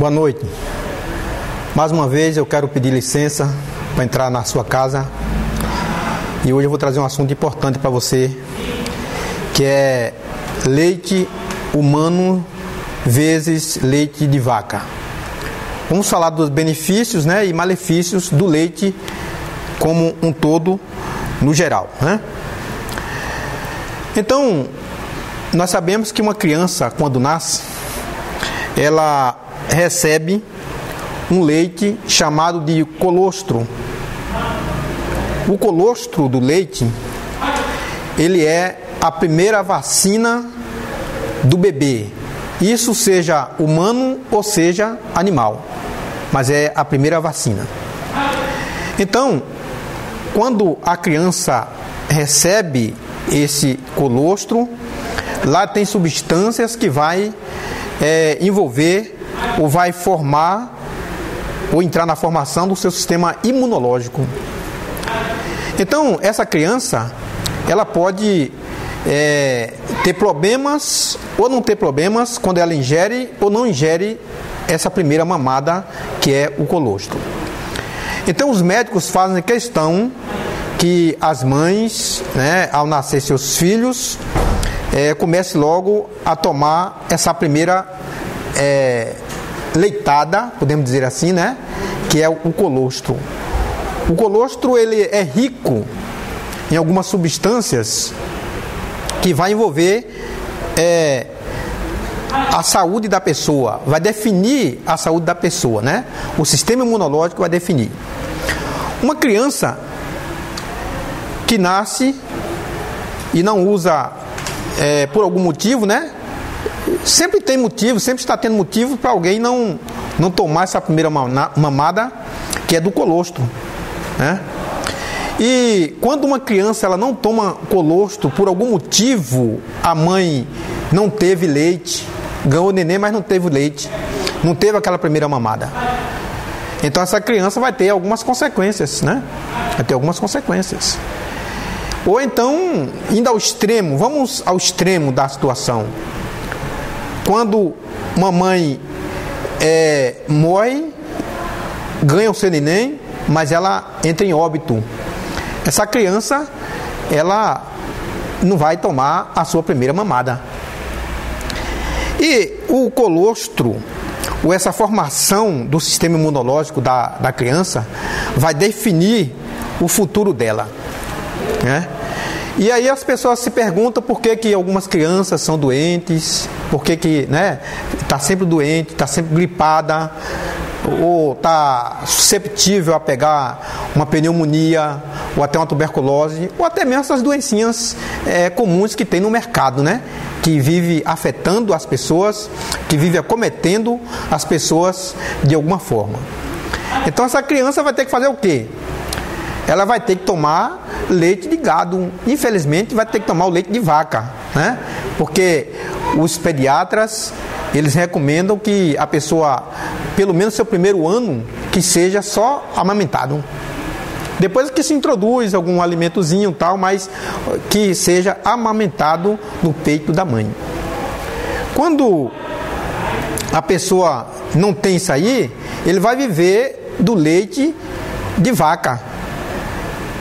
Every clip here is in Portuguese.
Boa noite. Mais uma vez eu quero pedir licença para entrar na sua casa. E hoje eu vou trazer um assunto importante para você, que é leite humano vezes leite de vaca. Vamos falar dos benefícios, e malefícios do leite como um todo, no geral, Então, nós sabemos que uma criança, quando nasce, ela recebe um leite chamado de colostro. O colostro do leite, ele é a primeira vacina do bebê. Isso seja humano ou seja animal, mas é a primeira vacina. Então, quando a criança recebe esse colostro, lá tem substâncias que vai envolver ou vai formar ou entrar na formação do seu sistema imunológico. Então, essa criança, ela pode ter problemas ou não ter problemas quando ela ingere ou não ingere essa primeira mamada, que é o colostro. Então, os médicos fazem questão que as mães, ao nascer seus filhos, comece logo a tomar essa primeira leitada, podemos dizer assim, que é o colostro. O colostro, ele é rico em algumas substâncias que vai envolver a saúde da pessoa, vai definir a saúde da pessoa, O sistema imunológico vai definir. Uma criança que nasce e não usa por algum motivo, sempre tem motivo, sempre está tendo motivo para alguém não tomar essa primeira mamada, que é do colostro, E quando uma criança ela não toma colostro por algum motivo, a mãe não teve leite, ganhou neném, mas não teve leite, não teve aquela primeira mamada. Então essa criança vai ter algumas consequências, Vai ter algumas consequências. Ou então, indo ao extremo, vamos ao extremo da situação. Quando uma mãe morre, ganha o seu neném, mas ela entra em óbito. Essa criança, ela não vai tomar a sua primeira mamada. E o colostro, ou essa formação do sistema imunológico da criança, vai definir o futuro dela, E aí as pessoas se perguntam por que algumas crianças são doentes, por que está sempre doente, está sempre gripada, ou está susceptível a pegar uma pneumonia, ou até uma tuberculose, ou até mesmo essas doencinhas comuns que tem no mercado, que vive afetando as pessoas, que vive acometendo as pessoas de alguma forma. Então essa criança vai ter que fazer o quê? Ela vai ter que tomar leite de gado. Infelizmente vai ter que tomar o leite de vaca, Porque os pediatras, eles recomendam que a pessoa, pelo menos seu primeiro ano, que seja só amamentado. Depois que se introduz algum alimentozinho tal, mas que seja amamentado no peito da mãe. Quando a pessoa não tem isso aí, ele vai viver do leite de vaca.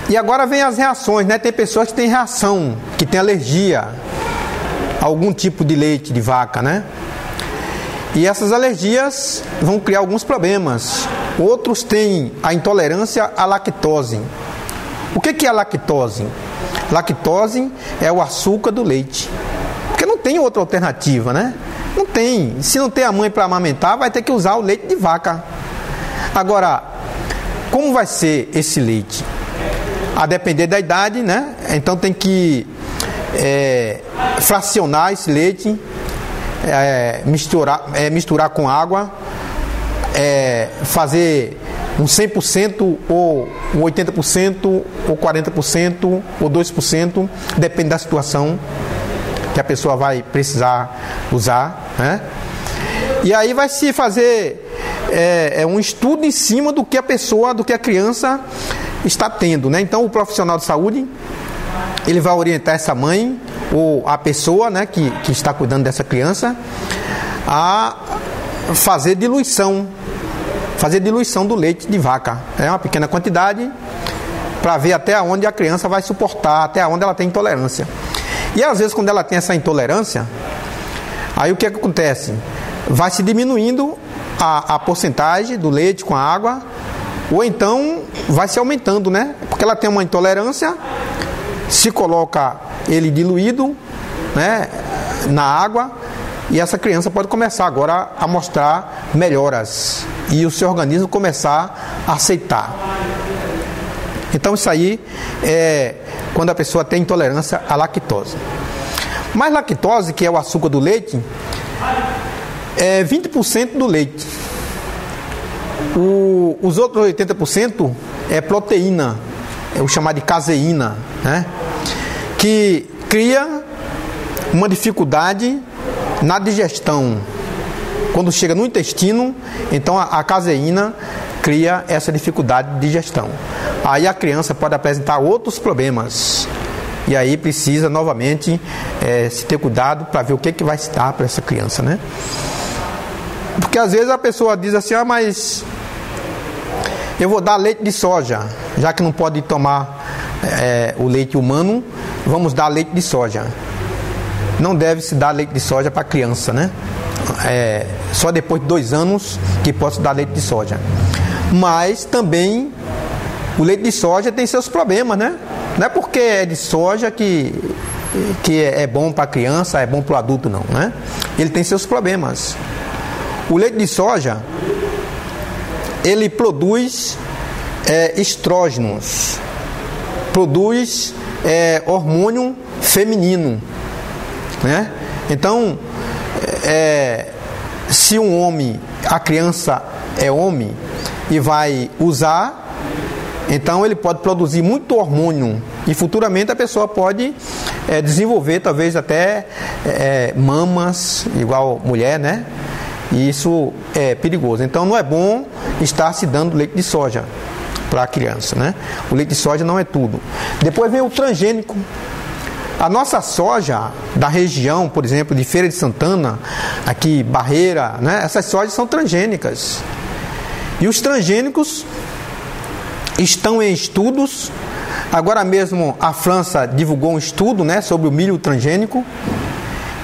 E agora vem as reações, Tem pessoas que têm reação, que têm alergia a algum tipo de leite de vaca, E essas alergias vão criar alguns problemas. Outros têm a intolerância à lactose. O que é a lactose? Lactose é o açúcar do leite. Porque não tem outra alternativa, Não tem. Se não tem a mãe para amamentar, vai ter que usar o leite de vaca. Agora, como vai ser esse leite? A depender da idade, Então tem que fracionar esse leite, misturar com água, fazer um 100% ou um 80% ou 40% ou 2%, depende da situação que a pessoa vai precisar usar, E aí vai se fazer um estudo em cima do que a criança está tendo, Então o profissional de saúde, ele vai orientar essa mãe ou a pessoa, que está cuidando dessa criança, a fazer diluição do leite de vaca. É uma pequena quantidade para ver até onde a criança vai suportar, até onde ela tem intolerância. E às vezes quando ela tem essa intolerância, aí o que acontece? Vai se diminuindo a porcentagem do leite com a água, ou então vai se aumentando, né? Porque ela tem uma intolerância, se coloca ele diluído, né, na água, e essa criança pode começar agora a mostrar melhoras e o seu organismo começar a aceitar. Então isso aí é quando a pessoa tem intolerância à lactose. Mas lactose, que é o açúcar do leite, é 20% do leite. Os outros 80% é proteína, é o chamado de caseína, né? Que cria uma dificuldade na digestão. Quando chega no intestino, então a caseína cria essa dificuldade de digestão. Aí a criança pode apresentar outros problemas. E aí precisa novamente se ter cuidado para ver o que vai se dar para essa criança, né? Porque às vezes a pessoa diz assim, mas eu vou dar leite de soja, já que não pode tomar o leite humano, vamos dar leite de soja. Não deve se dar leite de soja para criança, né? Só depois de 2 anos que posso dar leite de soja. Mas também o leite de soja tem seus problemas, né? Não é porque é de soja que é bom para a criança, é bom para o adulto, não, né? Ele tem seus problemas. O leite de soja, ele produz estrógenos, produz hormônio feminino, né? Então, se um homem, a criança é homem e vai usar, então ele pode produzir muito hormônio e futuramente a pessoa pode desenvolver talvez até mamas, igual mulher, né? E isso é perigoso. Então não é bom estar se dando leite de soja para a criança, né? O leite de soja não é tudo. Depois vem o transgênico. A nossa soja da região, por exemplo, de Feira de Santana, aqui Barreira, né? Essas sojas são transgênicas. E os transgênicos estão em estudos. Agora mesmo a França divulgou um estudo, né, sobre o milho transgênico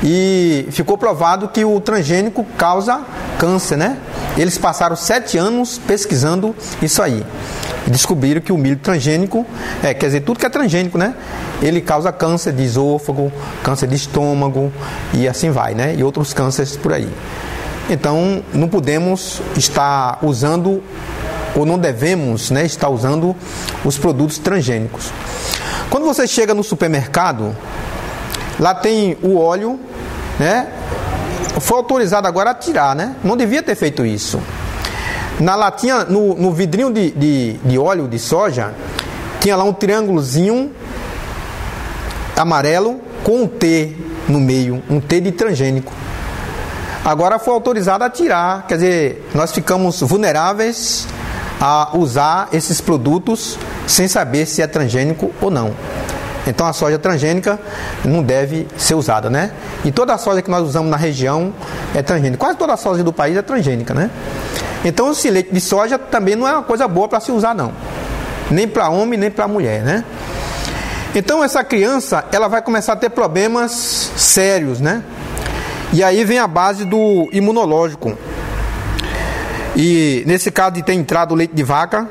e ficou provado que o transgênico causa câncer, né? Eles passaram 7 anos pesquisando isso aí e descobriram que o milho transgênico, quer dizer, tudo que é transgênico, né? Ele causa câncer de esôfago, câncer de estômago e assim vai, né? E outros cânceres por aí. Então não podemos estar usando, ou não devemos, né, estar usando os produtos transgênicos. Quando você chega no supermercado, lá tem o óleo, né? Foi autorizado agora a tirar, né? Não devia ter feito isso. Na latinha, no vidrinho de óleo de soja, tinha lá um triângulozinho amarelo com um T no meio, um T de transgênico. Agora foi autorizado a tirar, quer dizer, nós ficamos vulneráveis a usar esses produtos sem saber se é transgênico ou não. Então a soja transgênica não deve ser usada, né? E toda a soja que nós usamos na região é transgênica. Quase toda a soja do país é transgênica, né? Então esse leite de soja também não é uma coisa boa para se usar, não. Nem para homem, nem para mulher, né? Então essa criança, ela vai começar a ter problemas sérios, né? E aí vem a base do imunológico. E nesse caso de ter entrado o leite de vaca,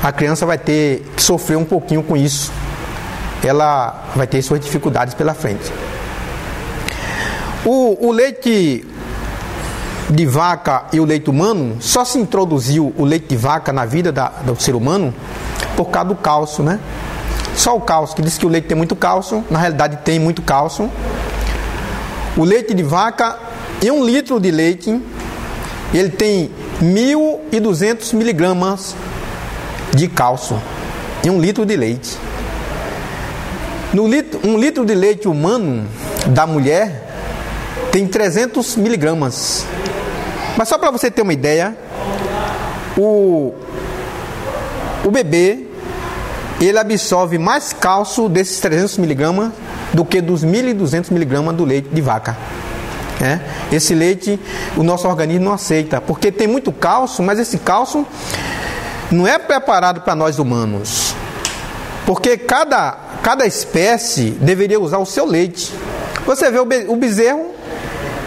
a criança vai ter que sofrer um pouquinho com isso. Ela vai ter suas dificuldades pela frente. O leite de vaca e o leite humano, só se introduziu o leite de vaca na vida do ser humano por causa do cálcio, né? Só o cálcio, que diz que o leite tem muito cálcio, na realidade tem muito cálcio. O leite de vaca, em 1 litro de leite, ele tem 1.200 miligramas de cálcio em 1 litro de leite. Um litro de leite humano da mulher tem 300 miligramas. Mas só para você ter uma ideia, o bebê, ele absorve mais cálcio desses 300 miligramas do que dos 1.200 miligramas do leite de vaca. né? Esse leite o nosso organismo não aceita, porque tem muito cálcio, mas esse cálcio não é preparado para nós humanos, porque cada espécie deveria usar o seu leite. Você vê o bezerro,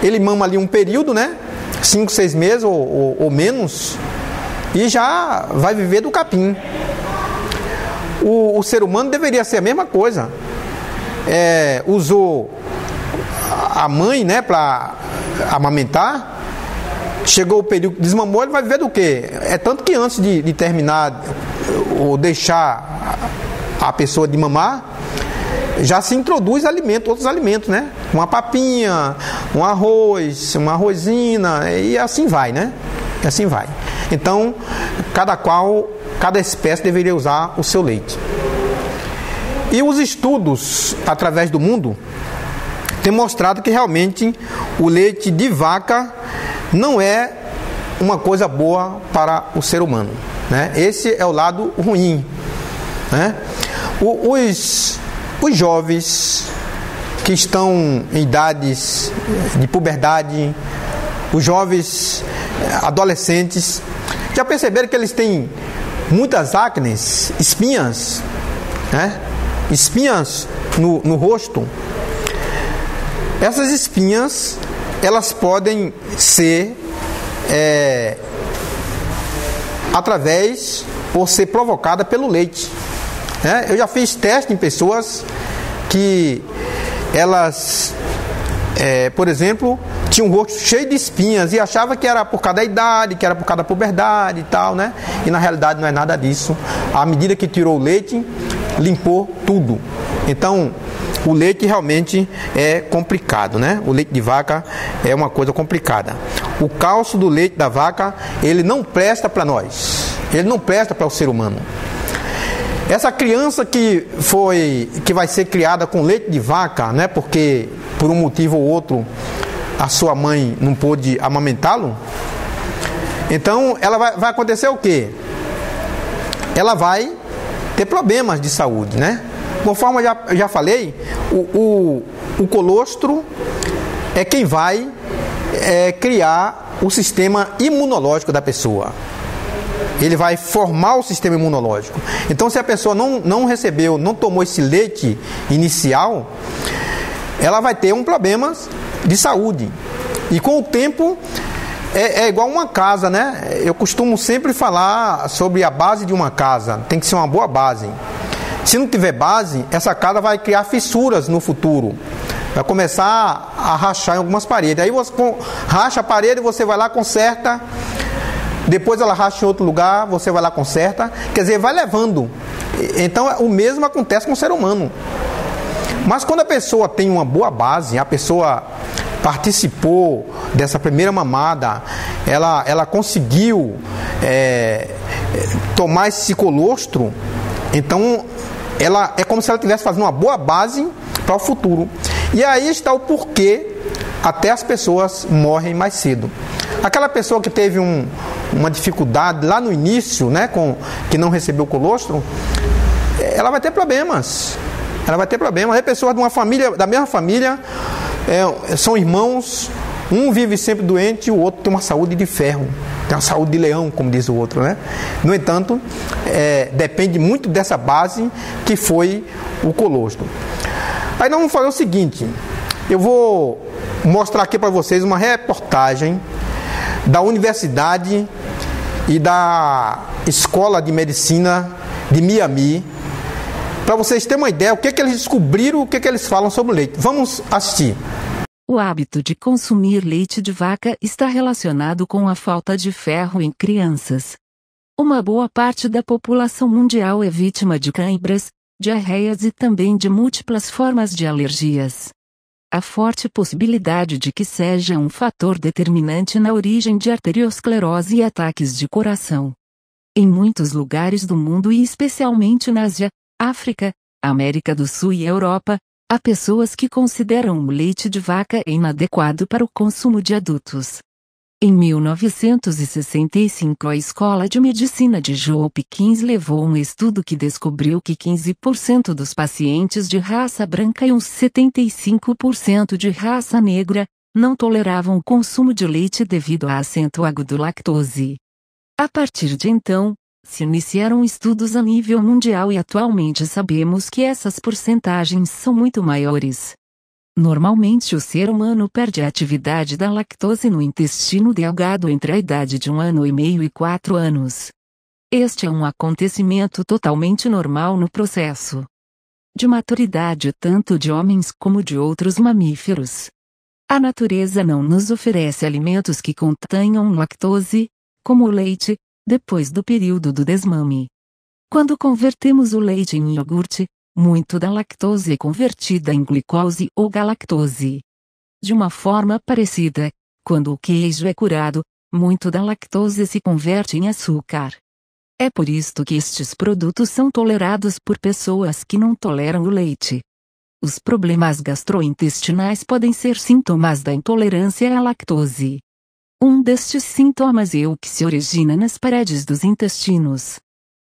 ele mama ali um período, né? 5, 6 meses ou menos, e já vai viver do capim. O ser humano deveria ser a mesma coisa. Usou a mãe, né, para amamentar, chegou o período que desmamou, ele vai viver do quê? É tanto que antes de terminar ou deixar a pessoa de mamar, já se introduz outros alimentos, né? Uma papinha, um arroz, uma arrozina, e assim vai, né? E assim vai. Então, cada espécie deveria usar o seu leite. E os estudos através do mundo têm mostrado que realmente o leite de vaca não é uma coisa boa para o ser humano, né? Esse é o lado ruim, né? Os jovens que estão em idades de puberdade, os jovens adolescentes, já perceberam que eles têm muitas acnes, espinhas, né? Espinhas no rosto. Essas espinhas, elas podem ser através ou ser provocada pelo leite, né? Eu já fiz teste em pessoas que elas, por exemplo, tinham um rosto cheio de espinhas e achava que era por causa da idade, que era por causa da puberdade e tal, né? E na realidade não é nada disso. À medida que tirou o leite, limpou tudo. Então, o leite realmente é complicado, né? O leite de vaca é uma coisa complicada. O cálcio do leite da vaca, ele não presta para nós. Ele não presta para o ser humano. Essa criança que vai ser criada com leite de vaca, né? Porque por um motivo ou outro a sua mãe não pôde amamentá-lo. Então, ela vai acontecer o quê? Ela vai ter problemas de saúde, né? Conforme eu já falei, o colostro é quem vai criar o sistema imunológico da pessoa. Ele vai formar o sistema imunológico. Então, se a pessoa não tomou esse leite inicial, ela vai ter problemas de saúde. E com o tempo, é igual uma casa, né? Eu costumo sempre falar sobre a base de uma casa. Tem que ser uma boa base. Se não tiver base, essa casa vai criar fissuras no futuro. Vai começar a rachar em algumas paredes. Aí você racha a parede, você vai lá, conserta. Depois ela racha em outro lugar, você vai lá, conserta. Quer dizer, vai levando. Então, o mesmo acontece com o ser humano. Mas quando a pessoa tem uma boa base, a pessoa participou dessa primeira mamada, ela conseguiu tomar esse colostro, então ela é como se ela estivesse fazendo uma boa base para o futuro. E aí está o porquê até as pessoas morrem mais cedo. Aquela pessoa que teve uma dificuldade lá no início, né, que não recebeu o colostro, ela vai ter problemas. Ela vai ter problemas. Aí pessoas de uma família, da mesma família, são irmãos, um vive sempre doente e o outro tem uma saúde de ferro, tem uma saúde de leão, como diz o outro, né? No entanto, depende muito dessa base que foi o colostro. Aí nós vamos fazer o seguinte: eu vou mostrar aqui para vocês uma reportagem da Universidade e da Escola de Medicina de Miami, para vocês terem uma ideia o que eles descobriram, o que eles falam sobre o leite. Vamos assistir. O hábito de consumir leite de vaca está relacionado com a falta de ferro em crianças. Uma boa parte da população mundial é vítima de cãibras, diarreias e também de múltiplas formas de alergias. Há forte possibilidade de que seja um fator determinante na origem de arteriosclerose e ataques de coração. Em muitos lugares do mundo e especialmente na Ásia, África, América do Sul e Europa, há pessoas que consideram o leite de vaca inadequado para o consumo de adultos. Em 1965, a Escola de Medicina de Johns Hopkins levou um estudo que descobriu que 15% dos pacientes de raça branca e uns 75% de raça negra não toleravam o consumo de leite devido à acento agudo lactose. A partir de então, se iniciaram estudos a nível mundial e atualmente sabemos que essas porcentagens são muito maiores. Normalmente o ser humano perde a atividade da lactose no intestino delgado entre a idade de 1 ano e meio e 4 anos. Este é um acontecimento totalmente normal no processo de maturidade tanto de homens como de outros mamíferos. A natureza não nos oferece alimentos que contenham lactose, como o leite, depois do período do desmame. Quando convertemos o leite em iogurte, muito da lactose é convertida em glicose ou galactose. De uma forma parecida, quando o queijo é curado, muito da lactose se converte em açúcar. É por isto que estes produtos são tolerados por pessoas que não toleram o leite. Os problemas gastrointestinais podem ser sintomas da intolerância à lactose. Um destes sintomas é o que se origina nas paredes dos intestinos.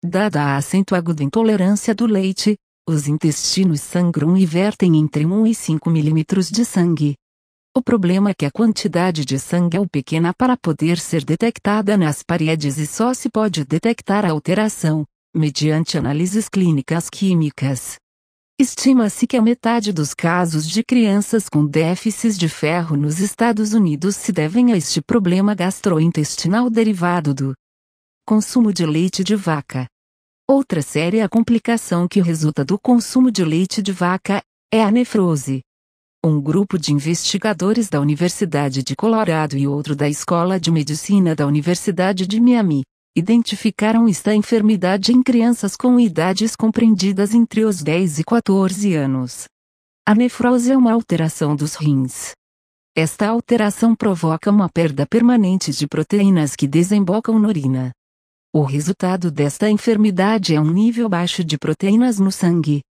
Dada a acento aguda intolerância do leite, os intestinos sangram e vertem entre 1 e 5 milímetros de sangue. O problema é que a quantidade de sangue é pequena para poder ser detectada nas paredes e só se pode detectar a alteração, mediante análises clínicas químicas. Estima-se que a metade dos casos de crianças com déficits de ferro nos Estados Unidos se devem a este problema gastrointestinal derivado do consumo de leite de vaca. Outra séria complicação que resulta do consumo de leite de vaca é a nefrose. Um grupo de investigadores da Universidade de Colorado e outro da Escola de Medicina da Universidade de Miami identificaram esta enfermidade em crianças com idades compreendidas entre os 10 e 14 anos. A nefrose é uma alteração dos rins. Esta alteração provoca uma perda permanente de proteínas que desembocam na urina. O resultado desta enfermidade é um nível baixo de proteínas no sangue.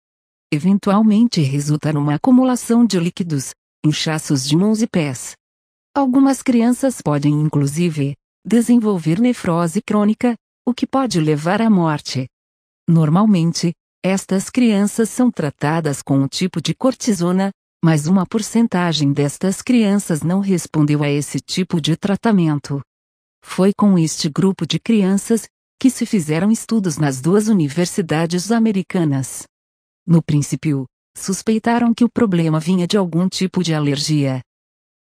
Eventualmente resulta numa acumulação de líquidos, inchaços de mãos e pés. Algumas crianças podem inclusive desenvolver nefrose crônica, o que pode levar à morte. Normalmente, estas crianças são tratadas com um tipo de cortisona, mas uma porcentagem destas crianças não respondeu a esse tipo de tratamento. Foi com este grupo de crianças que se fizeram estudos nas 2 universidades americanas. No princípio, suspeitaram que o problema vinha de algum tipo de alergia.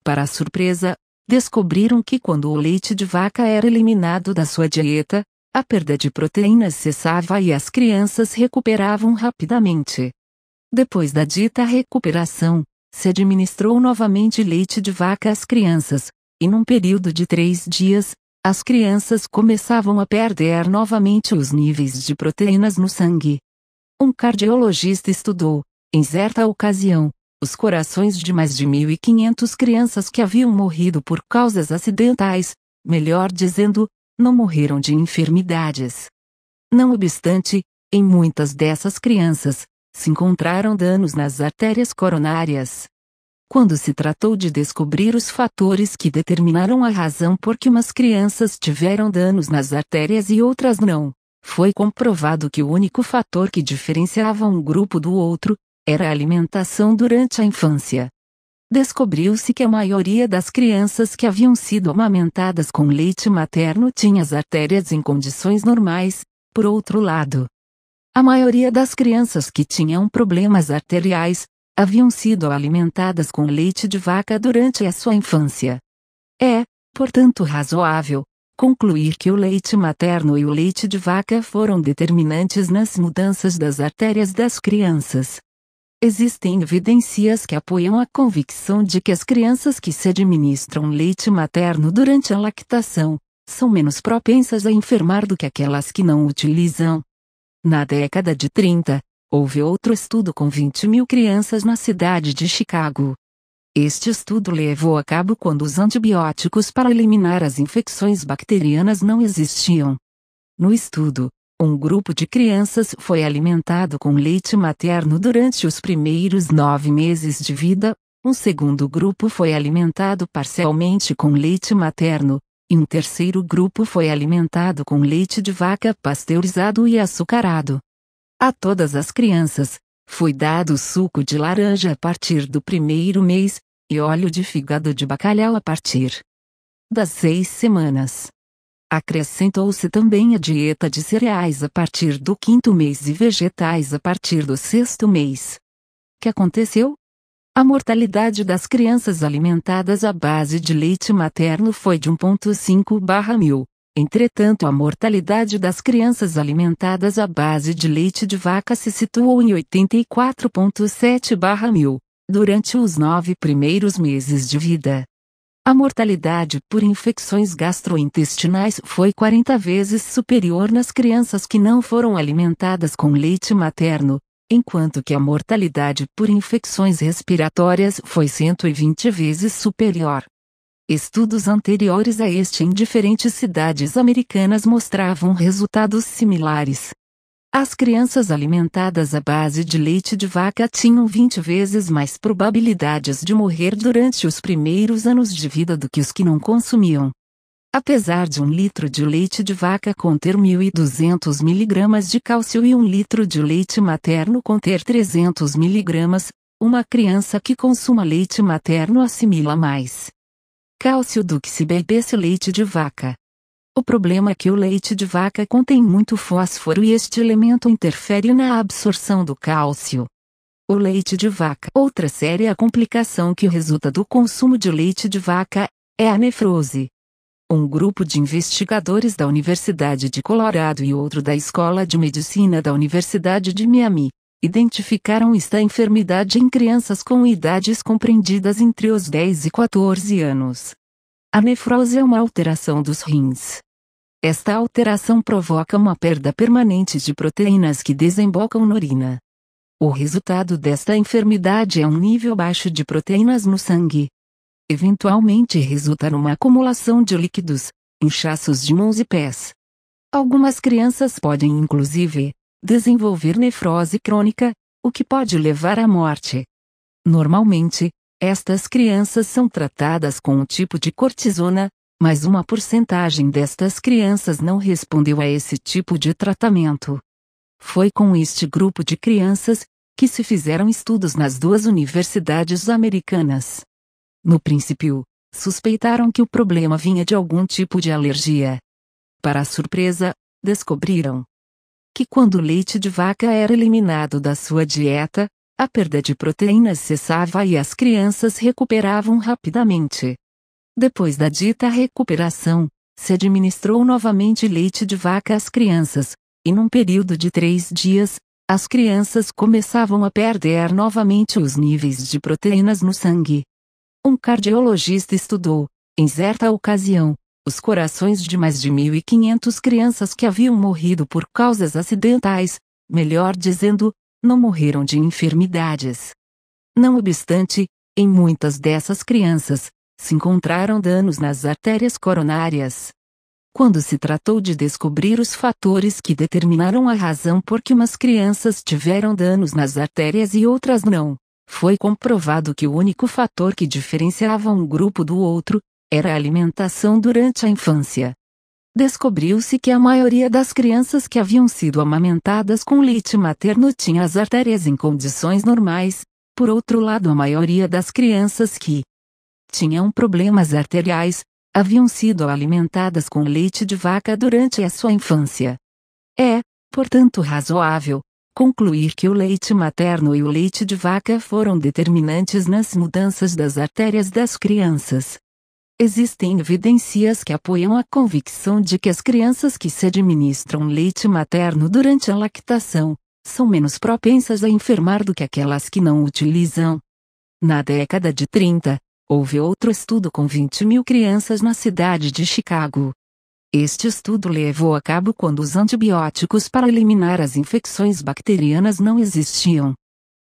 Para a surpresa, descobriram que quando o leite de vaca era eliminado da sua dieta, a perda de proteínas cessava e as crianças recuperavam rapidamente. Depois da dita recuperação, se administrou novamente leite de vaca às crianças, e num período de 3 dias, as crianças começavam a perder novamente os níveis de proteínas no sangue. Um cardiologista estudou, em certa ocasião, os corações de mais de 1.500 crianças que haviam morrido por causas acidentais, melhor dizendo, não morreram de enfermidades. Não obstante, em muitas dessas crianças, se encontraram danos nas artérias coronárias. Quando se tratou de descobrir os fatores que determinaram a razão por que umas crianças tiveram danos nas artérias e outras não, foi comprovado que o único fator que diferenciava um grupo do outro era a alimentação durante a infância. Descobriu-se que a maioria das crianças que haviam sido amamentadas com leite materno tinha as artérias em condições normais. Por outro lado, a maioria das crianças que tinham problemas arteriais haviam sido alimentadas com leite de vaca durante a sua infância. É, portanto, razoável concluir que o leite materno e o leite de vaca foram determinantes nas mudanças das artérias das crianças. Existem evidências que apoiam a convicção de que as crianças que se administram leite materno durante a lactação são menos propensas a enfermar do que aquelas que não o utilizam. Na década de 30, houve outro estudo com 20.000 crianças na cidade de Chicago. Este estudo levou a cabo quando os antibióticos para eliminar as infecções bacterianas não existiam. No estudo, um grupo de crianças foi alimentado com leite materno durante os primeiros 9 meses de vida, um segundo grupo foi alimentado parcialmente com leite materno, e um terceiro grupo foi alimentado com leite de vaca pasteurizado e açucarado. A todas as crianças, foi dado suco de laranja a partir do primeiro mês, e óleo de fígado de bacalhau a partir das 6 semanas. Acrescentou-se também a dieta de cereais a partir do 5º mês e vegetais a partir do 6º mês. Que aconteceu? A mortalidade das crianças alimentadas à base de leite materno foi de 1,5/1000. Entretanto, a mortalidade das crianças alimentadas à base de leite de vaca se situou em 84,7/1000, durante os 9 primeiros meses de vida. A mortalidade por infecções gastrointestinais foi 40 vezes superior nas crianças que não foram alimentadas com leite materno, enquanto que a mortalidade por infecções respiratórias foi 120 vezes superior. Estudos anteriores a este em diferentes cidades americanas mostravam resultados similares. As crianças alimentadas à base de leite de vaca tinham 20 vezes mais probabilidades de morrer durante os primeiros anos de vida do que os que não consumiam. Apesar de 1 litro de leite de vaca conter 1.200 mg de cálcio e 1 litro de leite materno conter 300 mg, uma criança que consuma leite materno assimila mais cálcio do que se bebesse leite de vaca. O problema é que o leite de vaca contém muito fósforo e este elemento interfere na absorção do cálcio. O leite de vaca. Outra séria complicação que resulta do consumo de leite de vaca é a nefrose. Um grupo de investigadores da Universidade de Colorado e outro da Escola de Medicina da Universidade de Miami identificaram esta enfermidade em crianças com idades compreendidas entre os 10 e 14 anos. A nefrose é uma alteração dos rins. Esta alteração provoca uma perda permanente de proteínas que desembocam na urina. O resultado desta enfermidade é um nível baixo de proteínas no sangue. Eventualmente resulta numa acumulação de líquidos, inchaços de mãos e pés. Algumas crianças podem inclusive desenvolver nefrose crônica, o que pode levar à morte. Normalmente, estas crianças são tratadas com um tipo de cortisona, mas uma porcentagem destas crianças não respondeu a esse tipo de tratamento. Foi com este grupo de crianças que se fizeram estudos nas 2 universidades americanas. No princípio, suspeitaram que o problema vinha de algum tipo de alergia. Para a surpresa, descobriram que quando o leite de vaca era eliminado da sua dieta, a perda de proteínas cessava e as crianças recuperavam rapidamente. Depois da dita recuperação, se administrou novamente leite de vaca às crianças, e num período de 3 dias, as crianças começavam a perder novamente os níveis de proteínas no sangue. Um cardiologista estudou, em certa ocasião, os corações de mais de 1.500 crianças que haviam morrido por causas acidentais, melhor dizendo, não morreram de enfermidades. Não obstante, em muitas dessas crianças, se encontraram danos nas artérias coronárias. Quando se tratou de descobrir os fatores que determinaram a razão por que umas crianças tiveram danos nas artérias e outras não, foi comprovado que o único fator que diferenciava um grupo do outro era a alimentação durante a infância. Descobriu-se que a maioria das crianças que haviam sido amamentadas com leite materno tinha as artérias em condições normais, por outro lado a maioria das crianças que tinham problemas arteriais, haviam sido alimentadas com leite de vaca durante a sua infância. É, portanto razoável, concluir que o leite materno e o leite de vaca foram determinantes nas mudanças das artérias das crianças. Existem evidências que apoiam a convicção de que as crianças que se administram leite materno durante a lactação são menos propensas a enfermar do que aquelas que não utilizam. Na década de 30, houve outro estudo com 20.000 crianças na cidade de Chicago. Este estudo levou a cabo quando os antibióticos para eliminar as infecções bacterianas não existiam.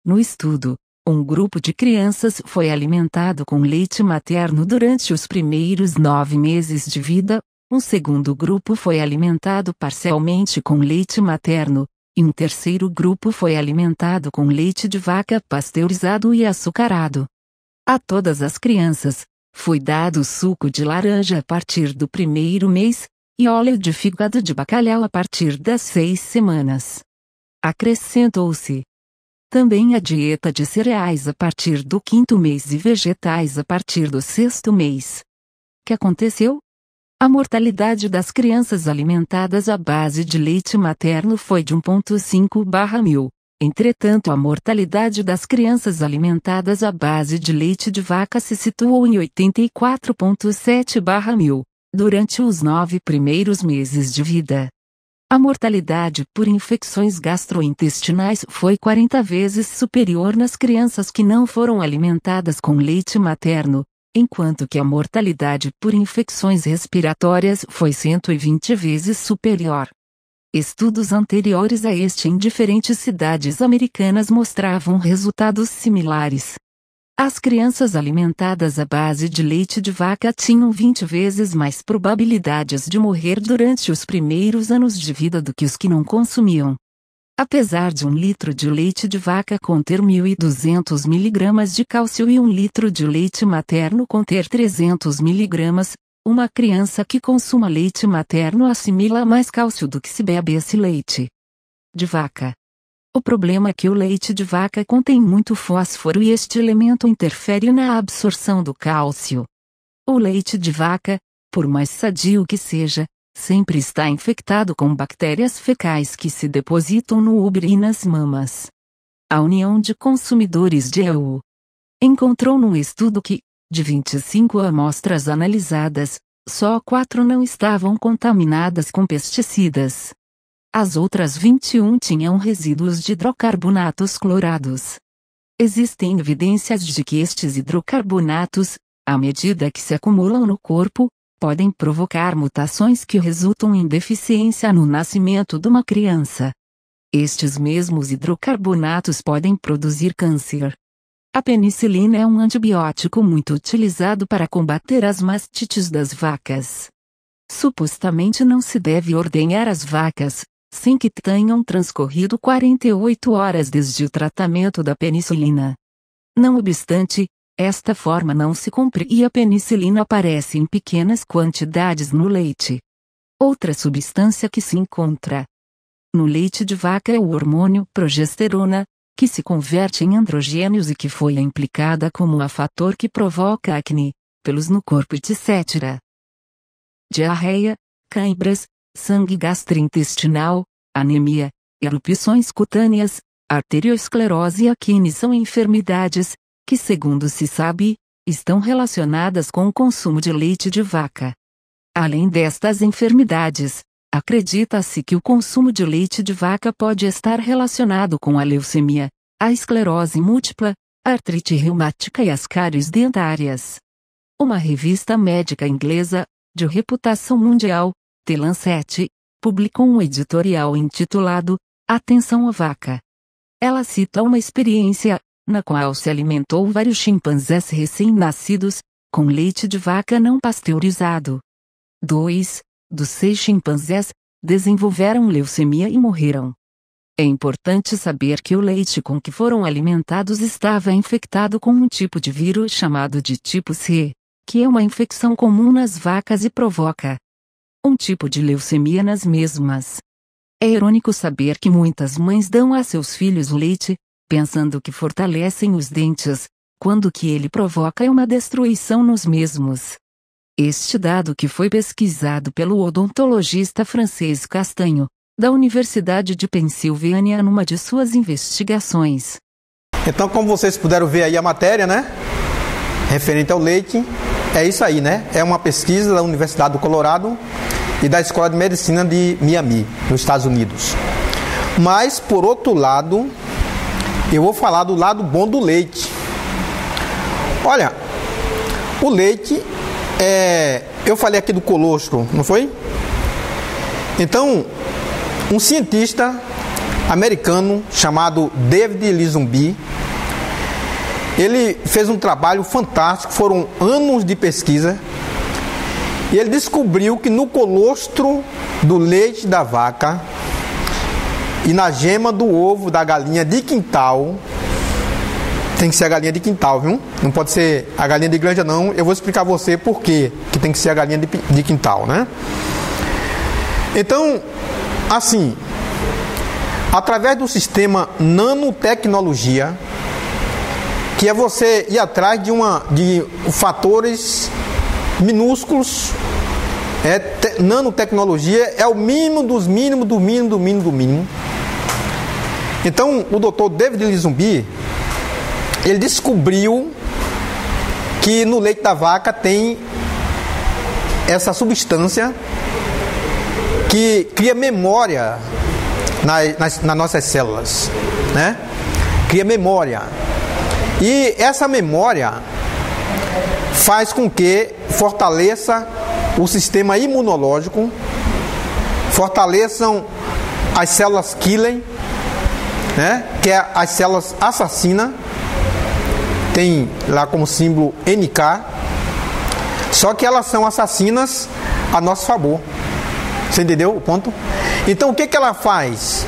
No estudo, um grupo de crianças foi alimentado com leite materno durante os primeiros 9 meses de vida, um segundo grupo foi alimentado parcialmente com leite materno, e um terceiro grupo foi alimentado com leite de vaca pasteurizado e açucarado. A todas as crianças, foi dado suco de laranja a partir do 1º mês, e óleo de fígado de bacalhau a partir das 6 semanas. Acrescentou-se Também a dieta de cereais a partir do 5º mês e vegetais a partir do 6º mês. Que aconteceu? A mortalidade das crianças alimentadas à base de leite materno foi de 1,5/1000. Entretanto, a mortalidade das crianças alimentadas à base de leite de vaca se situou em 84,7/1000, durante os 9 primeiros meses de vida. A mortalidade por infecções gastrointestinais foi 40 vezes superior nas crianças que não foram alimentadas com leite materno, enquanto que a mortalidade por infecções respiratórias foi 120 vezes superior. Estudos anteriores a este em diferentes cidades americanas mostravam resultados similares. As crianças alimentadas à base de leite de vaca tinham 20 vezes mais probabilidades de morrer durante os primeiros anos de vida do que os que não consumiam. Apesar de 1 litro de leite de vaca conter 1.200 mg de cálcio e 1 litro de leite materno conter 300 mg, uma criança que consuma leite materno assimila mais cálcio do que se bebe esse leite de vaca. O problema é que o leite de vaca contém muito fósforo e este elemento interfere na absorção do cálcio. O leite de vaca, por mais sadio que seja, sempre está infectado com bactérias fecais que se depositam no útero e nas mamas. A União de Consumidores de EU encontrou num estudo que, de 25 amostras analisadas, só 4 não estavam contaminadas com pesticidas. As outras 21 tinham resíduos de hidrocarbonatos clorados. Existem evidências de que estes hidrocarbonatos, à medida que se acumulam no corpo, podem provocar mutações que resultam em deficiência no nascimento de uma criança. Estes mesmos hidrocarbonatos podem produzir câncer. A penicilina é um antibiótico muito utilizado para combater as mastites das vacas. Supostamente não se deve ordenhar as vacas, sem que tenham transcorrido 48 horas desde o tratamento da penicilina. Não obstante, esta forma não se cumpre e a penicilina aparece em pequenas quantidades no leite. Outra substância que se encontra no leite de vaca é o hormônio progesterona, que se converte em androgênios e que foi implicada como um fator que provoca acne, pelos no corpo, etc. Diarreia, cãibras, sangue gastrointestinal, anemia, erupções cutâneas, arteriosclerose e acne são enfermidades que, segundo se sabe, estão relacionadas com o consumo de leite de vaca. Além destas enfermidades, acredita-se que o consumo de leite de vaca pode estar relacionado com a leucemia, a esclerose múltipla, a artrite reumática e as cáries dentárias. Uma revista médica inglesa, de reputação mundial, The Lancet, publicou um editorial intitulado Atenção à Vaca. Ela cita uma experiência, na qual se alimentou vários chimpanzés recém-nascidos, com leite de vaca não pasteurizado. 2 dos 6 chimpanzés desenvolveram leucemia e morreram. É importante saber que o leite com que foram alimentados estava infectado com um tipo de vírus chamado de tipo C, que é uma infecção comum nas vacas e provoca um tipo de leucemia nas mesmas. É irônico saber que muitas mães dão a seus filhos o leite, pensando que fortalecem os dentes, quando o que ele provoca é uma destruição nos mesmos. Este dado que foi pesquisado pelo odontologista francês Castanho, da Universidade de Pensilvânia numa de suas investigações. Então, como vocês puderam ver aí a matéria, né? Referente ao leite, é isso aí, né? É uma pesquisa da Universidade do Colorado e da Escola de Medicina de Miami, nos Estados Unidos. Mas, por outro lado, eu vou falar do lado bom do leite. Olha, o leite, eu falei aqui do colostro, não foi? Então, um cientista americano chamado David Linsomby, ele fez um trabalho fantástico, foram anos de pesquisa, e ele descobriu que no colostro do leite da vaca e na gema do ovo da galinha de quintal, tem que ser a galinha de quintal, viu? Não pode ser a galinha de granja, não. Eu vou explicar a você por que tem que ser a galinha de quintal, né? Então, assim, através do sistema nanotecnologia, que é você ir atrás de fatores minúsculos. Nanotecnologia é o mínimo dos mínimos, do mínimo, do mínimo, do mínimo. Então, o Dr. David Lisunbi, ele descobriu que no leite da vaca tem essa substância que cria memória nas nossas células, né? Cria memória. E essa memória faz com que fortaleça o sistema imunológico, fortaleçam as células killer, né? Que é as células assassina, tem lá como símbolo NK, só que elas são assassinas a nosso favor. Você entendeu o ponto? Então o que ela faz?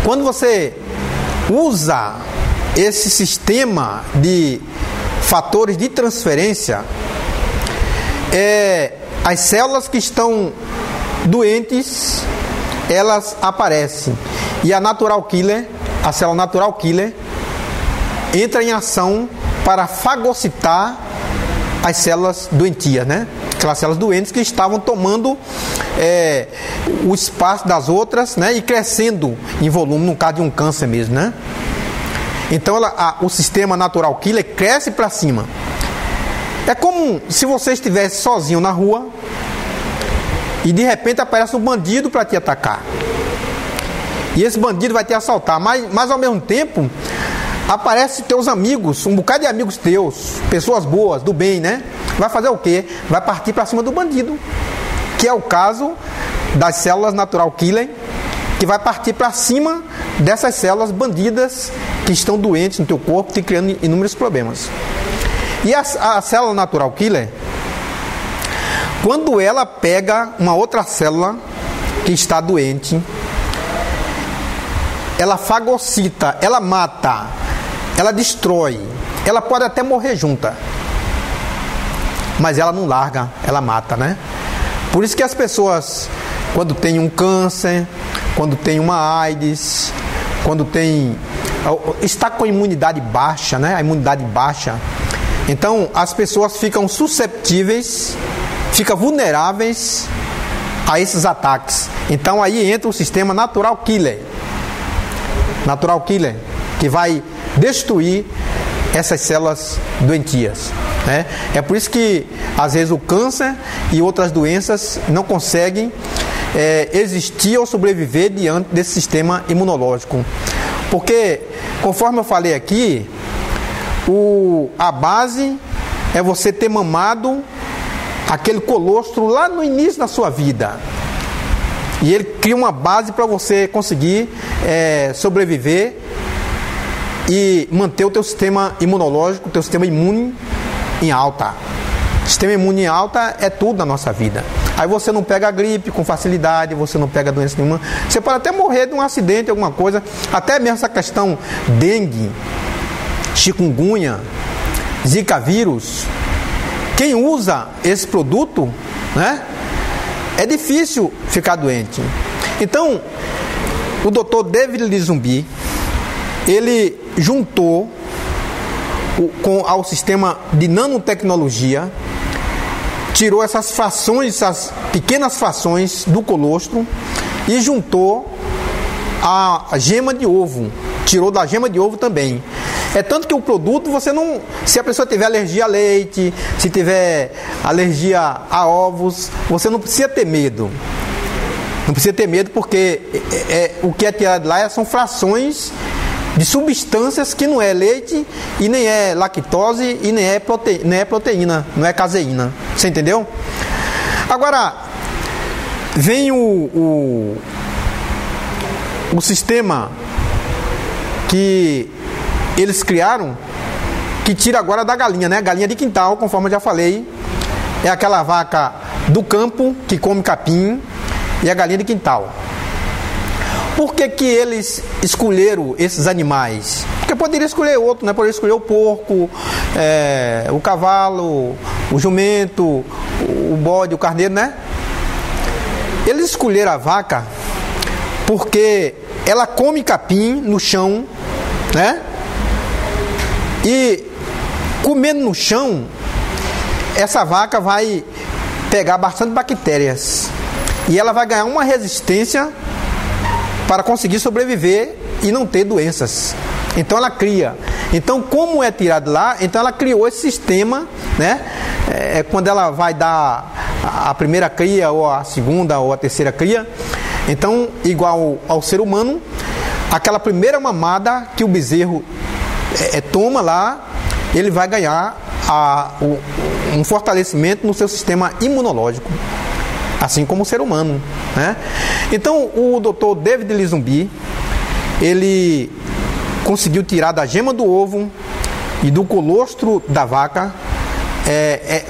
Quando você usa esse sistema de fatores de transferência, as células que estão doentes, elas aparecem. E a natural killer, a célula natural killer, entra em ação para fagocitar as células doentias, né? Aquelas células doentes que estavam tomando o espaço das outras, né? E crescendo em volume, no caso de um câncer mesmo, né? Então o sistema natural killer cresce para cima. É como se você estivesse sozinho na rua e de repente aparece um bandido para te atacar. E esse bandido vai te assaltar, mas ao mesmo tempo aparecem teus amigos, um bocado de amigos teus, pessoas boas, do bem, né? Vai fazer o quê? Vai partir para cima do bandido, que é o caso das células natural killer, que vai partir para cima dessas células bandidas que estão doentes no teu corpo, te criando inúmeros problemas. E a célula natural killer, quando ela pega uma outra célula que está doente, ela fagocita, ela mata, ela destrói, ela pode até morrer junta, mas ela não larga, ela mata, né? Por isso que as pessoas, quando tem um câncer, quando tem uma AIDS, quando está com a imunidade baixa, né? A imunidade baixa, então as pessoas ficam susceptíveis, ficam vulneráveis a esses ataques. Então aí entra o sistema natural killer, que vai destruir essas células doentias, né? É por isso que às vezes o câncer e outras doenças não conseguem existir ou sobreviver diante desse sistema imunológico, porque conforme eu falei aqui, a base é você ter mamado aquele colostro lá no início da sua vida, e ele cria uma base para você conseguir sobreviver e manter o teu sistema imunológico, o teu sistema imune em alta. Sistema imune em alta é tudo na nossa vida. Aí você não pega a gripe com facilidade, você não pega doença nenhuma. Você pode até morrer de um acidente, alguma coisa. Até mesmo essa questão dengue, chikungunya, zika vírus. Quem usa esse produto, né, é difícil ficar doente. Então, o Dr. David Lisunbi, ele juntou ao sistema de nanotecnologia, tirou essas frações, essas pequenas frações do colostro e juntou a gema de ovo, tirou da gema de ovo também. É tanto que o produto, você não, se a pessoa tiver alergia a leite, se tiver alergia a ovos, você não precisa ter medo. Não precisa ter medo, porque o que é tirado lá são frações de substâncias que não é leite e nem é lactose e nem é proteína, não é caseína. Você entendeu? Agora vem o sistema que eles criaram, que tira agora da galinha, né? Galinha de quintal, conforme eu já falei, é aquela vaca do campo que come capim, e a galinha de quintal. Por que eles escolheram esses animais? Porque poderia escolher outro, né? Poderia escolher o porco, o cavalo, o jumento, o bode, o carneiro, né? Eles escolheram a vaca porque ela come capim no chão, né? E comendo no chão, essa vaca vai pegar bastante bactérias e ela vai ganhar uma resistência para conseguir sobreviver e não ter doenças. Então ela cria. Então, como é tirado lá, então ela criou esse sistema, né? Quando ela vai dar a primeira cria, ou a segunda, ou a terceira cria, então, igual ao ser humano, aquela primeira mamada que o bezerro toma lá, ele vai ganhar um fortalecimento no seu sistema imunológico, assim como o ser humano, né? Então, o Dr. David Lisunbi, ele conseguiu tirar da gema do ovo e do colostro da vaca,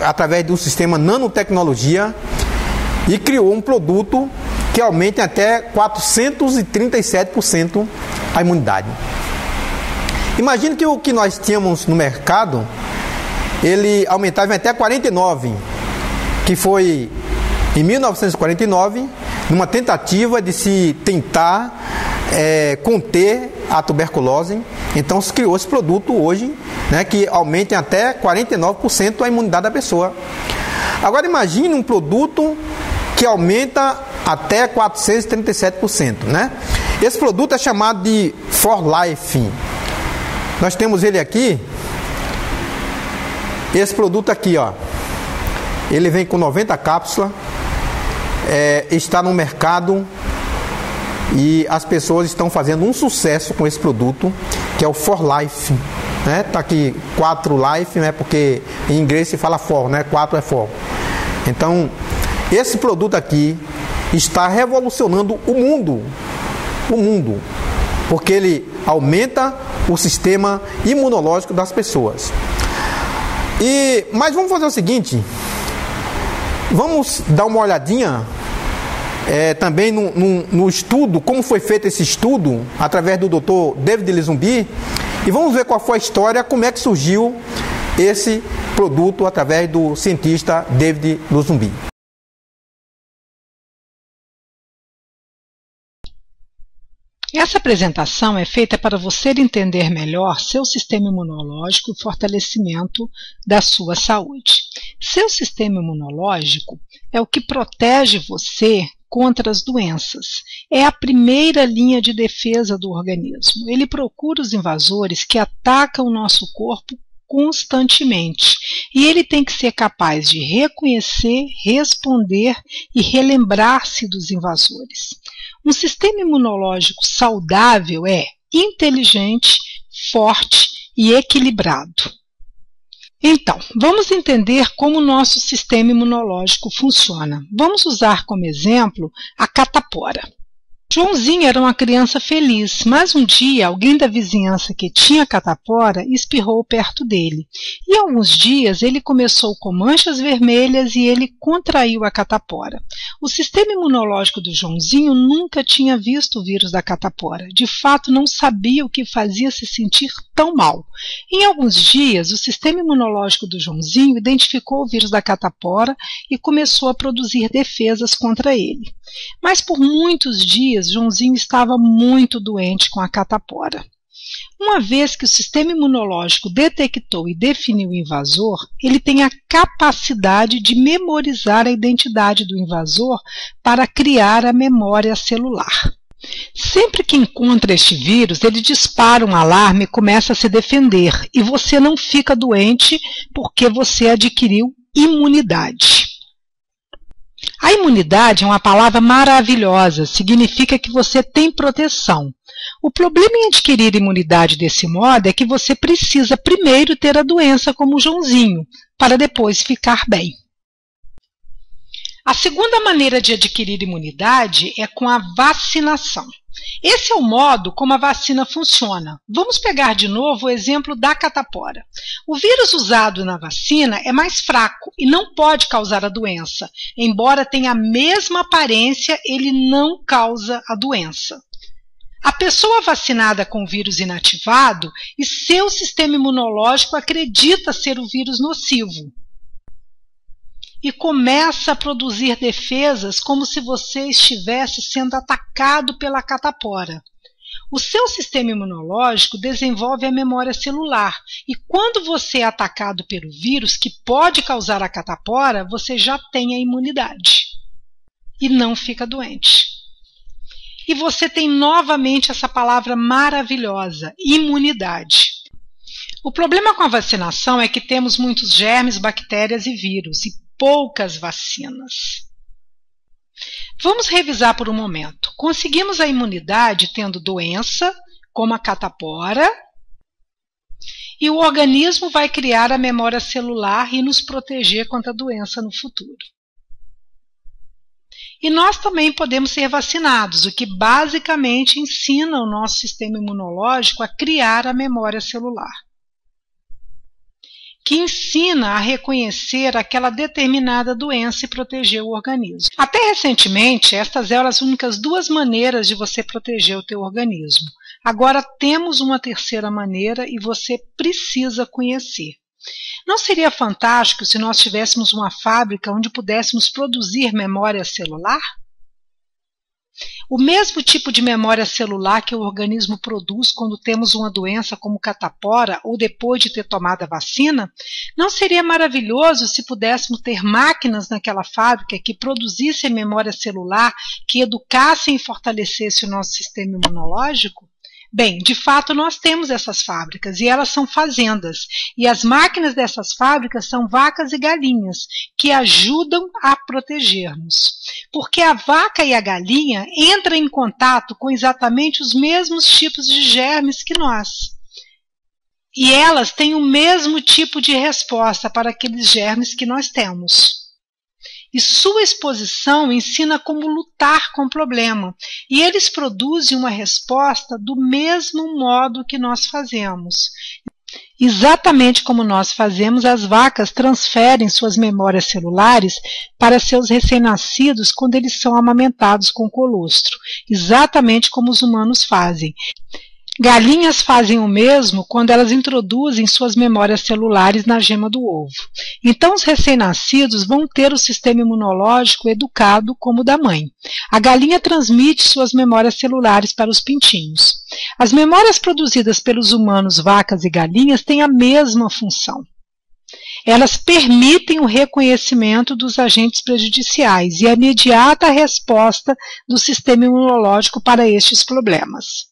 através do sistema nanotecnologia, e criou um produto que aumenta até 437% a imunidade. Imagine que o que nós tínhamos no mercado, ele aumentava até 49%, que foi em 1949, numa tentativa de se tentar conter a tuberculose. Então se criou esse produto hoje, né, que aumenta até 49% a imunidade da pessoa. Agora imagine um produto que aumenta até 437%, né? Esse produto é chamado de For Life. Nós temos ele aqui. Esse produto aqui, ó, ele vem com 90 cápsulas, está no mercado e as pessoas estão fazendo um sucesso com esse produto, que é o For Life, né? Tá aqui 4 Life, né? Porque em inglês se fala For, né? 4 é For. Então, esse produto aqui está revolucionando o mundo, porque ele aumenta o sistema imunológico das pessoas. Mas vamos fazer o seguinte, vamos dar uma olhadinha também no estudo, como foi feito esse estudo, através do Dr. David Lisunbi, e vamos ver qual foi a história, como é que surgiu esse produto através do cientista David Lisunbi. Essa apresentação é feita para você entender melhor seu sistema imunológico e fortalecimento da sua saúde. Seu sistema imunológico é o que protege você contra as doenças. É a primeira linha de defesa do organismo. Ele procura os invasores que atacam o nosso corpo constantemente. E ele tem que ser capaz de reconhecer, responder e relembrar-se dos invasores. Um sistema imunológico saudável é inteligente, forte e equilibrado. Então, vamos entender como o nosso sistema imunológico funciona. Vamos usar como exemplo a catapora. Joãozinho era uma criança feliz, mas um dia alguém da vizinhança que tinha catapora espirrou perto dele. E alguns dias ele começou com manchas vermelhas e ele contraiu a catapora. O sistema imunológico do Joãozinho nunca tinha visto o vírus da catapora. De fato, não sabia o que fazia se sentir tão mal. Em alguns dias, o sistema imunológico do Joãozinho identificou o vírus da catapora e começou a produzir defesas contra ele. Mas por muitos dias, Joãozinho estava muito doente com a catapora. Uma vez que o sistema imunológico detectou e definiu o invasor, ele tem a capacidade de memorizar a identidade do invasor para criar a memória celular. Sempre que encontra este vírus, ele dispara um alarme e começa a se defender, e você não fica doente porque você adquiriu imunidade. A imunidade é uma palavra maravilhosa, significa que você tem proteção. O problema em adquirir imunidade desse modo é que você precisa primeiro ter a doença como o Joãozinho, para depois ficar bem. A segunda maneira de adquirir imunidade é com a vacinação. Esse é o modo como a vacina funciona. Vamos pegar de novo o exemplo da catapora. O vírus usado na vacina é mais fraco e não pode causar a doença. Embora tenha a mesma aparência, ele não causa a doença. A pessoa vacinada com o vírus inativado e seu sistema imunológico acredita ser o vírus nocivo. e começa a produzir defesas como se você estivesse sendo atacado pela catapora. O seu sistema imunológico desenvolve a memória celular e quando você é atacado pelo vírus que pode causar a catapora, você já tem a imunidade e não fica doente. E você tem novamente essa palavra maravilhosa, imunidade. O problema com a vacinação é que temos muitos germes, bactérias e vírus e poucas vacinas. Vamos revisar por um momento. Conseguimos a imunidade tendo doença, como a catapora, e o organismo vai criar a memória celular e nos proteger contra a doença no futuro. E nós também podemos ser vacinados, o que basicamente ensina o nosso sistema imunológico a criar a memória celular, que ensina a reconhecer aquela determinada doença e proteger o organismo. Até recentemente, estas eram as únicas duas maneiras de você proteger o teu organismo. Agora temos uma terceira maneira e você precisa conhecer. Não seria fantástico se nós tivéssemos uma fábrica onde pudéssemos produzir memória celular? O mesmo tipo de memória celular que o organismo produz quando temos uma doença como catapora ou depois de ter tomado a vacina, não seria maravilhoso se pudéssemos ter máquinas naquela fábrica que produzissem memória celular, que educassem e fortalecessem o nosso sistema imunológico? Bem, de fato nós temos essas fábricas e elas são fazendas e as máquinas dessas fábricas são vacas e galinhas que ajudam a proteger-nos. Porque a vaca e a galinha entram em contato com exatamente os mesmos tipos de germes que nós. E elas têm o mesmo tipo de resposta para aqueles germes que nós temos. E sua exposição ensina como lutar com o problema. E eles produzem uma resposta do mesmo modo que nós fazemos. Exatamente como nós fazemos, as vacas transferem suas memórias celulares para seus recém-nascidos quando eles são amamentados com colostro. Exatamente como os humanos fazem. Galinhas fazem o mesmo quando elas introduzem suas memórias celulares na gema do ovo. Então, os recém-nascidos vão ter o sistema imunológico educado como o da mãe. A galinha transmite suas memórias celulares para os pintinhos. As memórias produzidas pelos humanos, vacas e galinhas têm a mesma função. Elas permitem o reconhecimento dos agentes prejudiciais e a imediata resposta do sistema imunológico para estes problemas.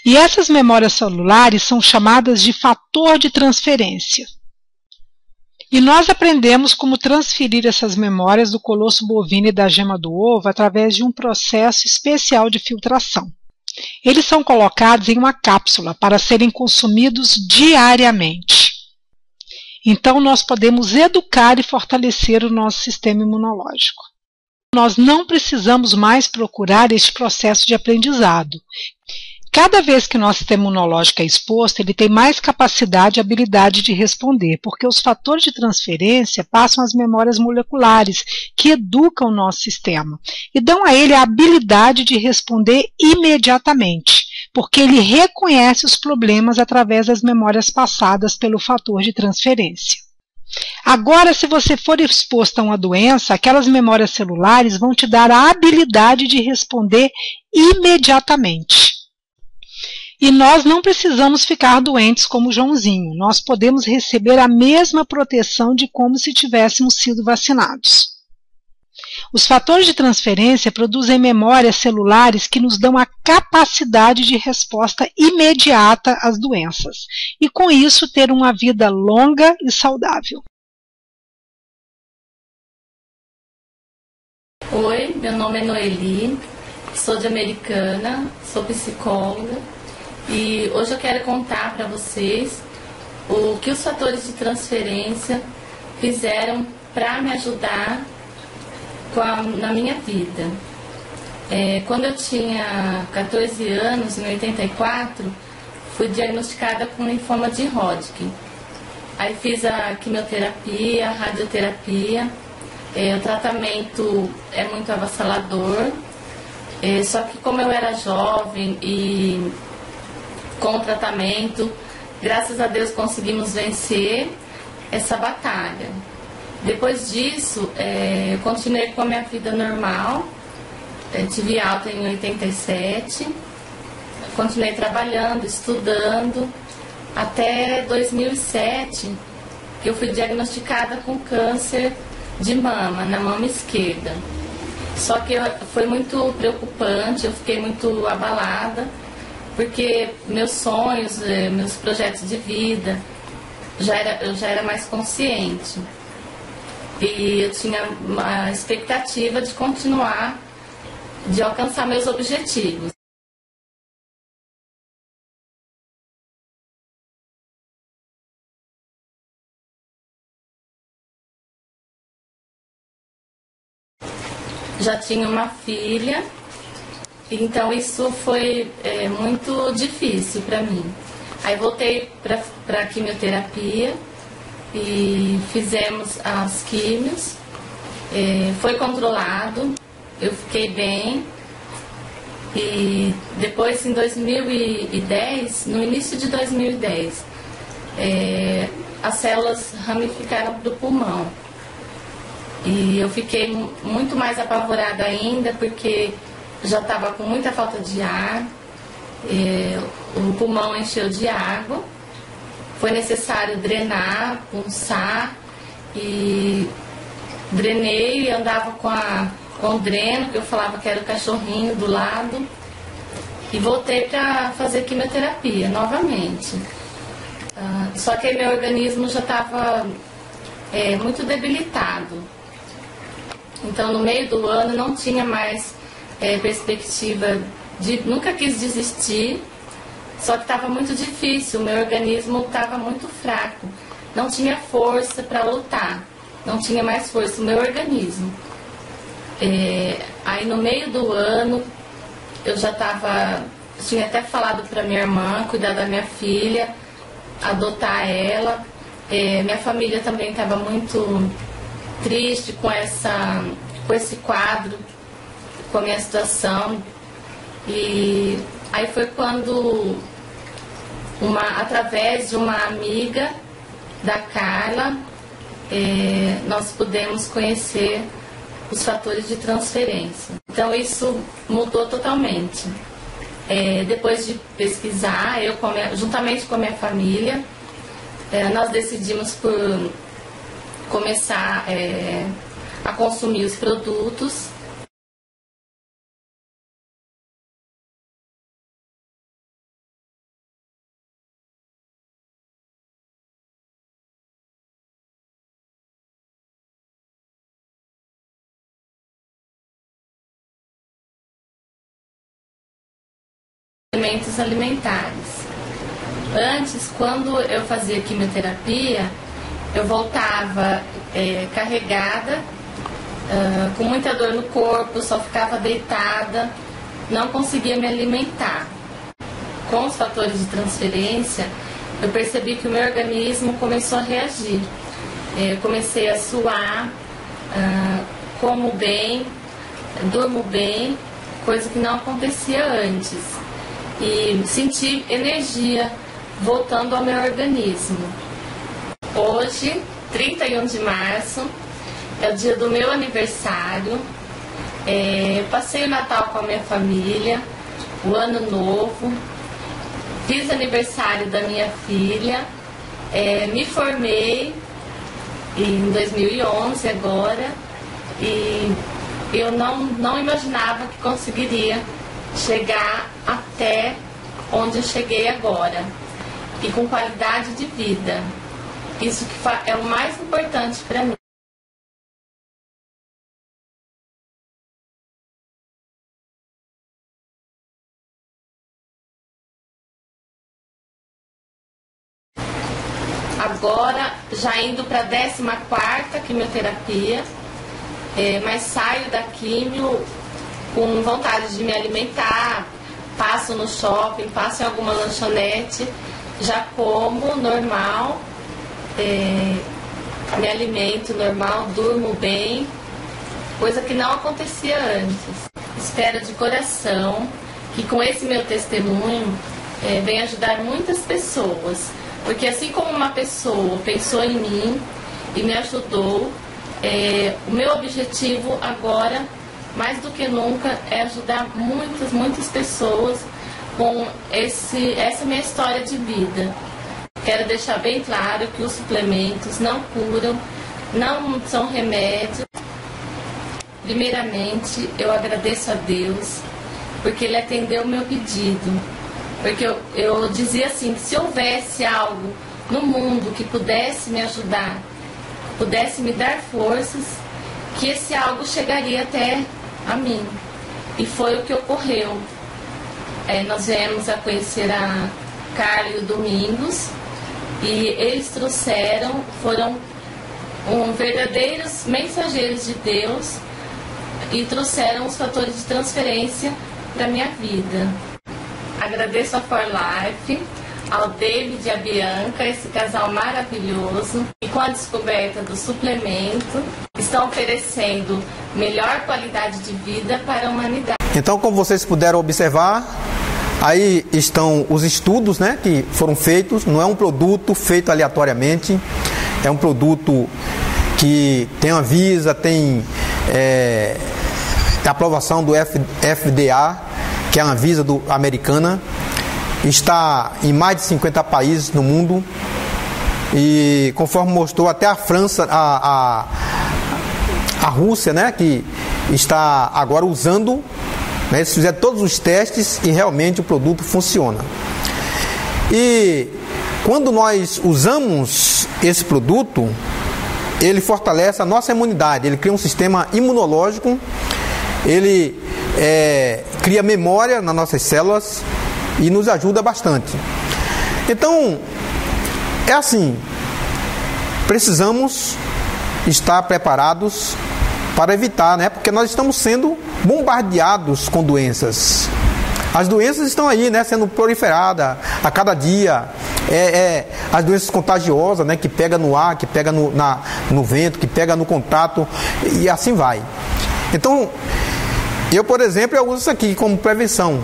E essas memórias celulares são chamadas de fator de transferência. E nós aprendemos como transferir essas memórias do colosso bovino e da gema do ovo através de um processo especial de filtração. Eles são colocados em uma cápsula para serem consumidos diariamente. Então nós podemos educar e fortalecer o nosso sistema imunológico. Nós não precisamos mais procurar este processo de aprendizado. Cada vez que nosso sistema imunológico é exposto, ele tem mais capacidade e habilidade de responder, porque os fatores de transferência passam as memórias moleculares, que educam o nosso sistema, e dão a ele a habilidade de responder imediatamente, porque ele reconhece os problemas através das memórias passadas pelo fator de transferência. Agora, se você for exposto a uma doença, aquelas memórias celulares vão te dar a habilidade de responder imediatamente. E nós não precisamos ficar doentes como Joãozinho. Nós podemos receber a mesma proteção de como se tivéssemos sido vacinados. Os fatores de transferência produzem memórias celulares que nos dão a capacidade de resposta imediata às doenças. E com isso ter uma vida longa e saudável. Oi, meu nome é Noeli, sou de Americana, sou psicóloga. E hoje eu quero contar para vocês o que os fatores de transferência fizeram para me ajudar na minha vida. Quando eu tinha 14 anos, em 84, fui diagnosticada com linfoma de Hodgkin. Aí fiz a quimioterapia, a radioterapia. O tratamento é muito avassalador. Só que como eu era jovem e com o tratamento, graças a Deus conseguimos vencer essa batalha. Depois disso, eu continuei com a minha vida normal, tive alta em 87, continuei trabalhando, estudando, até 2007, que eu fui diagnosticada com câncer de mama, na mama esquerda. Só que foi muito preocupante, eu fiquei muito abalada, porque meus sonhos, meus projetos de vida, eu já era mais consciente. E eu tinha uma expectativa de continuar, de alcançar meus objetivos. Já tinha uma filha, então isso foi muito difícil para mim. Aí voltei para a quimioterapia e fizemos as químios, foi controlado, eu fiquei bem. E depois, em 2010, no início de 2010, as células ramificaram do pulmão. E eu fiquei muito mais apavorada ainda, porque já estava com muita falta de ar, o pulmão encheu de água, foi necessário drenar, punçar, e drenei e andava com o dreno, que eu falava que era o cachorrinho do lado, e voltei para fazer quimioterapia novamente. Só que meu organismo já estava muito debilitado. Então, no meio do ano, não tinha mais perspectiva nunca quis desistir, só que estava muito difícil, o meu organismo estava muito fraco, não tinha força para lutar, não tinha mais força, o meu organismo. Aí, no meio do ano, eu já tinha até falado para minha irmã cuidar da minha filha, adotar ela. Minha família também estava muito triste com esse quadro, com a minha situação. E aí foi quando, através de uma amiga da Carla, nós pudemos conhecer os fatores de transferência. Então isso mudou totalmente. Depois de pesquisar, juntamente com a minha família, nós decidimos por começar a consumir os produtos. Elementos alimentares. Antes, quando eu fazia quimioterapia, eu voltava carregada, com muita dor no corpo, só ficava deitada, não conseguia me alimentar. Com os fatores de transferência, eu percebi que o meu organismo começou a reagir. Eu comecei a suar, como bem, durmo bem, coisa que não acontecia antes. E senti energia voltando ao meu organismo. Hoje, 31 de março, é o dia do meu aniversário. Passei o Natal com a minha família, o Ano Novo, fiz aniversário da minha filha, me formei em 2011 agora, e eu não imaginava que conseguiria chegar até onde eu cheguei agora, e com qualidade de vida. Isso que é o mais importante para mim. Agora, já indo para a 14ª quimioterapia, mas saio da quimio com vontade de me alimentar, passo no shopping, passo em alguma lanchonete, já como normal, me alimento normal, durmo bem, coisa que não acontecia antes. Espero de coração que com esse meu testemunho venha ajudar muitas pessoas, porque assim como uma pessoa pensou em mim e me ajudou, O meu objetivo agora, mais do que nunca, é ajudar muitas pessoas com essa minha história de vida. Quero deixar bem claro que os suplementos não curam, não são remédios. Primeiramente, eu agradeço a Deus, porque Ele atendeu o meu pedido. Porque eu dizia assim, que se houvesse algo no mundo que pudesse me ajudar, pudesse me dar forças, que esse algo chegaria até a mim. E foi o que ocorreu. Nós viemos a conhecer a Carla e o Domingos, e eles foram verdadeiros mensageiros de Deus, e trouxeram os fatores de transferência para a minha vida. Agradeço a For Life, ao David e a Bianca, esse casal maravilhoso, e com a descoberta do suplemento, estão oferecendo melhor qualidade de vida para a humanidade. Então, como vocês puderam observar, aí estão os estudos, né, que foram feitos. Não é um produto feito aleatoriamente, é um produto que tem Anvisa, tem aprovação do FDA, que é a Anvisa americana, está em mais de 50 países no mundo, e conforme mostrou, até a França, a Rússia, né, que está agora usando, né, eles fizeram todos os testes e realmente o produto funciona. E quando nós usamos esse produto, ele fortalece a nossa imunidade, ele cria um sistema imunológico, ele cria memória nas nossas células e nos ajuda bastante. Então, é assim, precisamos estar preparados para evitar, né? Porque nós estamos sendo bombardeados com doenças. As doenças estão aí, né, sendo proliferadas a cada dia. As doenças contagiosas, né, que pega no ar, que pega no vento, que pega no contato, e assim vai. Então, eu, por exemplo, eu uso isso aqui como prevenção.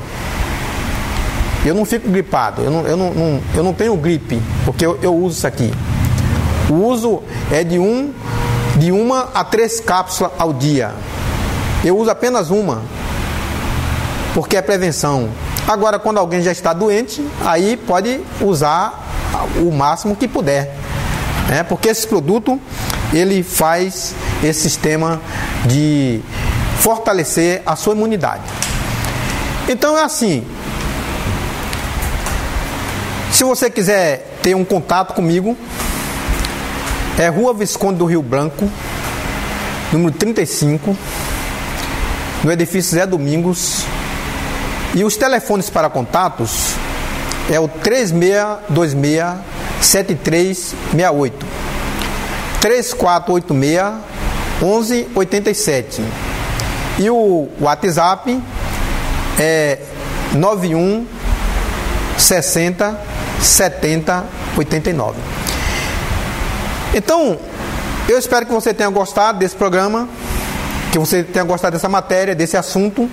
Eu não fico gripado, eu não tenho gripe, porque eu uso isso aqui. O uso é de 1 a 3 cápsulas ao dia. Eu uso apenas uma, porque é prevenção. Agora, quando alguém já está doente, aí pode usar o máximo que puder, né? Porque esse produto, ele faz esse sistema de fortalecer a sua imunidade. Então é assim, se você quiser ter um contato comigo, é Rua Visconde do Rio Branco, número 35, no edifício Zé Domingos. E os telefones para contatos é o 3626-7368, 3486-1187. E o WhatsApp é 91 60 70 89. Então, eu espero que você tenha gostado desse programa, que você tenha gostado dessa matéria, desse assunto.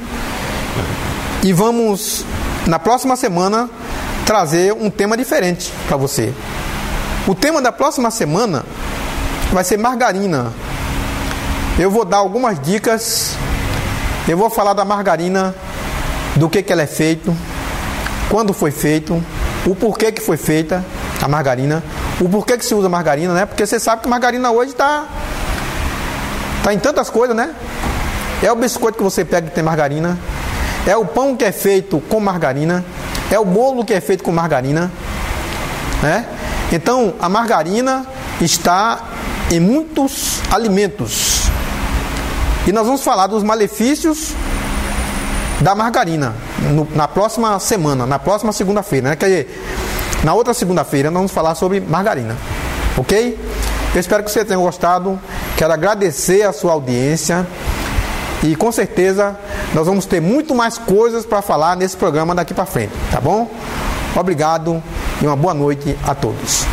E vamos, na próxima semana, trazer um tema diferente para você. O tema da próxima semana vai ser margarina. Eu vou dar algumas dicas. Eu vou falar da margarina, do que ela é feita, quando foi feito, o porquê que foi feita a margarina, o porquê que se usa margarina, né? Porque você sabe que margarina hoje está em tantas coisas, né? É o biscoito que você pega que tem margarina, é o pão que é feito com margarina, é o bolo que é feito com margarina, né? Então, a margarina está em muitos alimentos. E nós vamos falar dos malefícios da margarina na próxima semana, na próxima segunda-feira, né? Quer dizer, na outra segunda-feira nós vamos falar sobre margarina, ok? Eu espero que você tenha gostado. Quero agradecer a sua audiência e com certeza nós vamos ter muito mais coisas para falar nesse programa daqui para frente, tá bom? Obrigado e uma boa noite a todos.